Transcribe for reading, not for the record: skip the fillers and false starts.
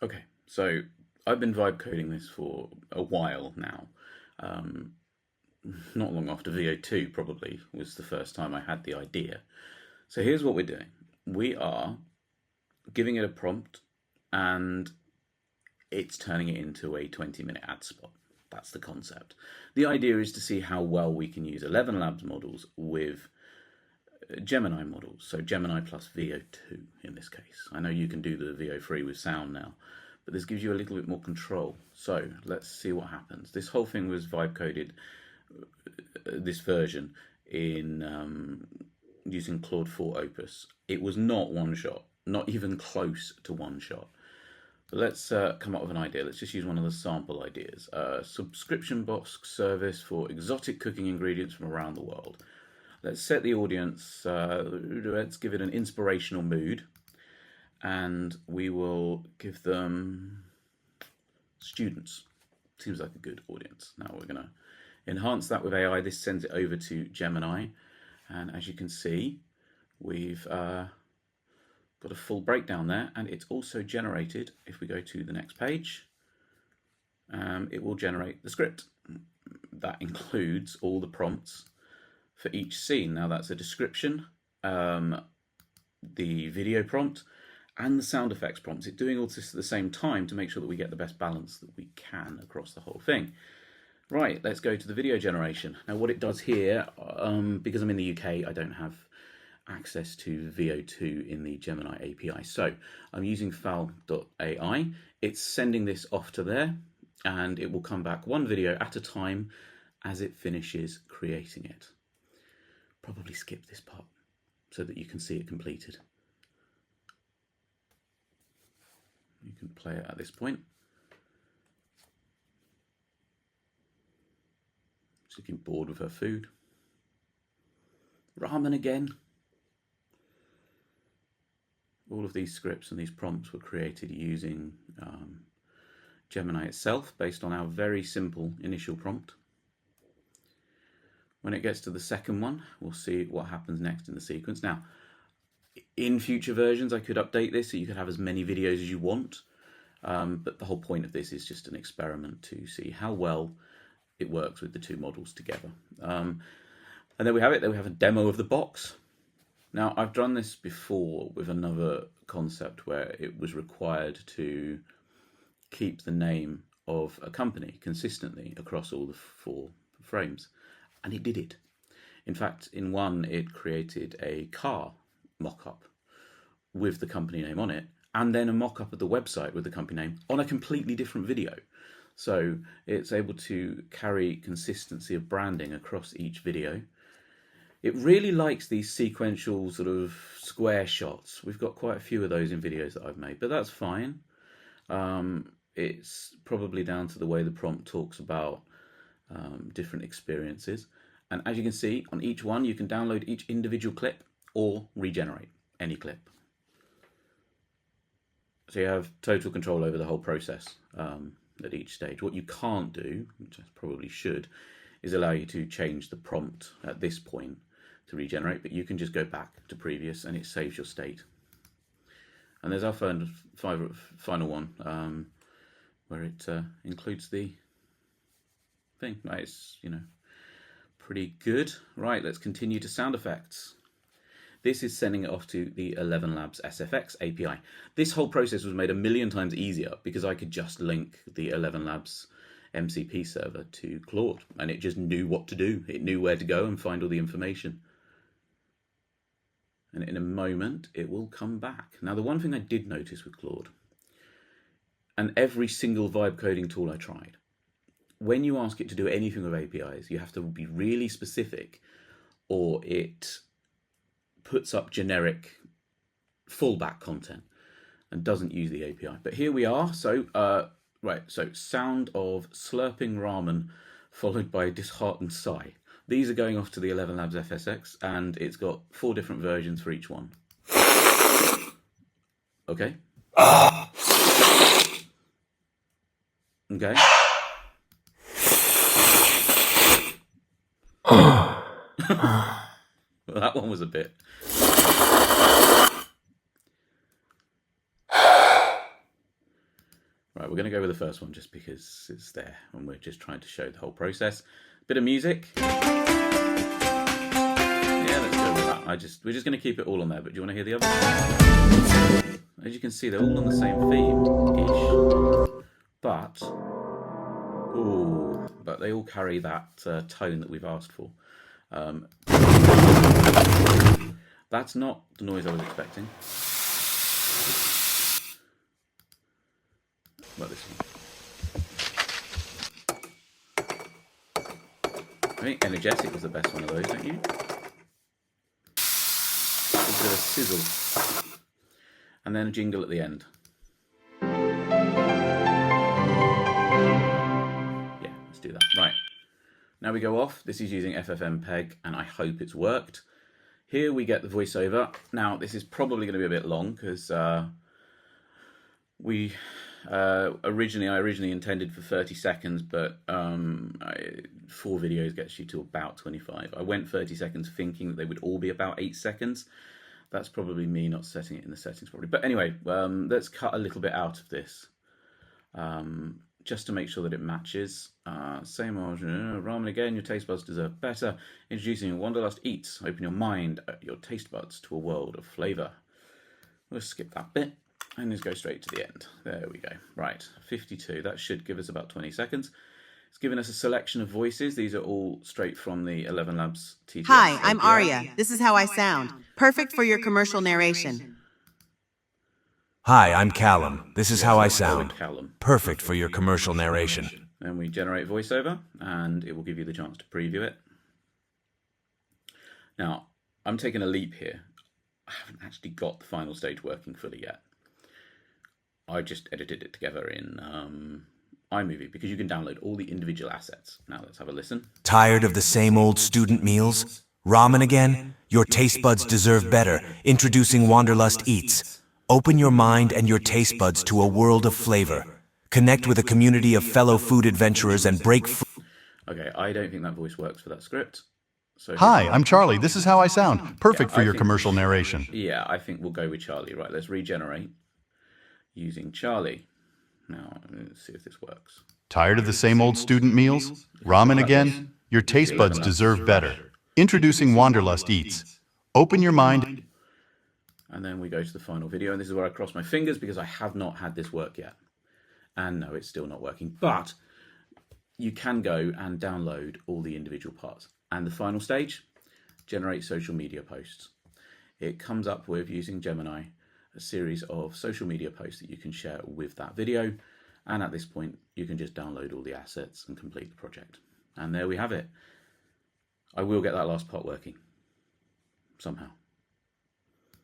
Okay, so I've been vibe coding this for a while now. Um, Not long after VO2 probably was the first time I had the idea. So here's what we're doing. We are giving it a prompt and it's turning it into a 20-minute ad spot. That's the concept. The idea is to see how well we can use ElevenLabs models with Gemini models, so Gemini plus VO2 in this case. I know you can do the VO3 with sound now, but this gives you a little bit more control. So let's see what happens. This whole thing was vibe coded, this version, in using Claude 4 Opus. It was not one shot, not even close to one shot. But let's come up with an idea. Let's just use one of the sample ideas. Subscription box service for exotic cooking ingredients from around the world. Let's set the audience, let's give it an inspirational mood, and we will give them students. Seems like a good audience. Now we're going to enhance that with AI. This sends it over to Gemini, and as you can see, we've got a full breakdown there, and it's also generated, if we go to the next page, it will generate the script. That includes all the prompts for each scene. Now that's a description, the video prompt, and the sound effects prompts. It's doing all this at the same time to make sure that we get the best balance that we can across the whole thing. Right, let's go to the video generation. Now what it does here, because I'm in the UK, I don't have access to VO2 in the Gemini API. So I'm using fal.ai. It's sending this off to there, and it will come back one video at a time as it finishes creating it. Probably skip this part so that you can see it completed. You can play it at this point. She's looking bored with her food. Ramen again. All of these scripts and these prompts were created using Gemini itself, based on our very simple initial prompt. When it gets to the second one, we'll see what happens next in the sequence. Now, in future versions, I could update this so you could have as many videos as you want, but the whole point of this is just an experiment to see how well it works with the two models together. And there we have it. There we have a demo of the box. Now, I've done this before with another concept where it was required to keep the name of a company consistently across all the 4 frames, and it did it. In fact, in one, it created a car mock-up with the company name on it, and then a mock-up of the website with the company name on a completely different video. So it's able to carry consistency of branding across each video. It really likes these sequential sort of square shots. We've got quite a few of those in videos that I've made, but that's fine. It's probably down to the way the prompt talks about different experiences. And as you can see, on each one, you can download each individual clip or regenerate any clip. So you have total control over the whole process at each stage. What you can't do, which I probably should, is allow you to change the prompt at this point to regenerate, but you can just go back to previous and it saves your state. And there's our final one, where it includes the thing. Right, it's, pretty good. Right, let's continue to sound effects. This is sending it off to the ElevenLabs SFX API. This whole process was made a million times easier because I could just link the ElevenLabs MCP server to Claude, and it just knew what to do. It knew where to go and find all the information. And in a moment, it will come back. Now, the one thing I did notice with Claude, and every single vibe coding tool I tried, when you ask it to do anything with APIs, you have to be really specific, or it puts up generic fallback content and doesn't use the API. But here we are. So, right, so sound of slurping ramen followed by a disheartened sigh. These are going off to the ElevenLabs FSX, and it's got 4 different versions for each one. Okay. Okay. Well, that one was a bit. Right, we're going to go with the first one just because it's there and we're just trying to show the whole process. Bit of music. Yeah, let's go with that. We're just going to keep it all on there, but do you want to hear the other? As you can see, they're all on the same theme-ish. But they all carry that tone that we've asked for. That's not the noise I was expecting. But this one. I think energetic was the best one of those, don't you? A bit of a sizzle. And then a jingle at the end. Yeah, let's do that. Right. Now we go off. This is using FFmpeg, and I hope it's worked. Here we get the voiceover. Now, this is probably going to be a bit long because I originally intended for 30 seconds, but 4 videos gets you to about 25. I went 30 seconds thinking that they would all be about 8 seconds. That's probably me not setting it in the settings properly. But anyway, let's cut a little bit out of this just to make sure that it matches. Same old, ramen again, your taste buds deserve better. Introducing Wanderlust Eats. Open your mind, your taste buds to a world of flavour. We'll skip that bit and just go straight to the end. There we go. Right, 52. That should give us about 20 seconds. It's given us a selection of voices. These are all straight from the ElevenLabs TTS. Hi, I'm Aria. This is how I sound. Perfect for your commercial narration. Hi, I'm Callum. This is how I sound. Callum. Perfect for your commercial narration. Then we generate voiceover, and it will give you the chance to preview it. Now, I'm taking a leap here. I haven't actually got the final stage working fully yet. I just edited it together in iMovie because you can download all the individual assets. Now let's have a listen. Tired of the same old student meals? Ramen again? Your taste buds deserve better. Introducing Wanderlust Eats. Open your mind and your taste buds to a world of flavor. Connect with a community of fellow food adventurers and break free. Okay, I don't think that voice works for that script. So Hi, I'm Charlie. This is how I sound. Perfect for your commercial narration. Yeah, I think we'll go with Charlie. Right, let's regenerate using Charlie. Now, let's see if this works. Tired of the same old student meals? Ramen again? Your taste buds deserve better. Introducing Wanderlust Eats. Open your mind. And then we go to the final video, and this is where I cross my fingers because I have not had this work yet. And no, it's still not working. But you can go and download all the individual parts. And the final stage, generate social media posts. It comes up with, using Gemini, a series of social media posts that you can share with that video. And at this point, you can just download all the assets and complete the project. And there we have it. I will get that last part working somehow.